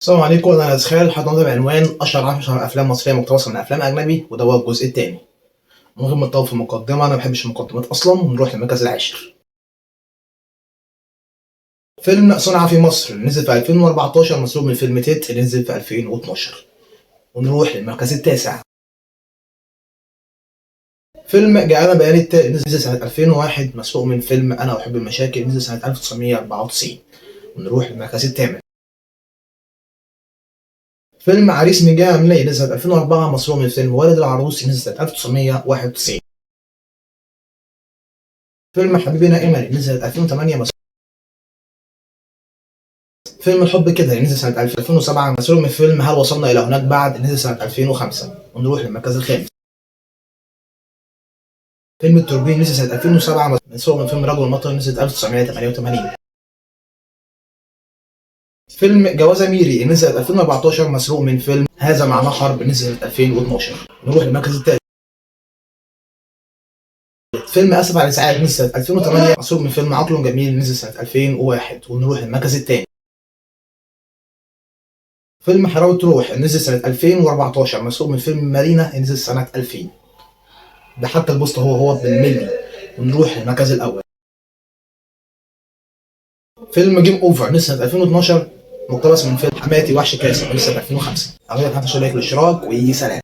السلام عليكم، انا اسخال هنقدم بعنوان اشهر 10 افلام مصريه مقتبسه من افلام اجنبي، وده هو الجزء الثاني. من غير ما نطول في المقدمه، انا ما بحبش المقدمات اصلا، ونروح للمركز العاشر. فيلم صنع في مصر نزل في 2014 مسروق من فيلم تيت اللي نزل في 2012. ونروح للمركز التاسع. فيلم جاءنا بيان التالي نزل سنه 2001 مسروق من فيلم انا احب المشاكل نزل سنه 1994. ونروح للمركز الثامن. فيلم عريس من جهة أمنية نزل سنة 2004 مسروق من فيلم والد العروس نزل سنة 1991. فيلم حبيبنا إيماني نزل سنة 2008 مسروق. فيلم الحب كده نزل سنة 2007 مسروق من فيلم هل وصلنا إلى هناك بعد نزل سنة 2005. ونروح للمركز الخامس. فيلم التوربين نزل سنة 2007 مسروق من فيلم رجل المطر نزل 1988. فيلم جوازة ميري نزل سنة 2014 مسروق من فيلم هذا معناه حرب نزل سنة 2012. نروح للمركز الثالث. فيلم اسف على الازعاج نزل سنه 2008 مسروق من فيلم عقل جميل نزل سنه 2001. ونروح للمركز الثاني. فيلم حلاوه روح نزل سنه 2014 مسروق من فيلم مارينا نزل سنه 2000. ده حتى البوست هو بالملي. ونروح للمركز الاول. فيلم جيم اوفر نزل سنه 2012 مقتبس من فيلم حماتي وحش كاسب نزل سنه 2005. اعتقد 11 لايك للاشتراك وسلام.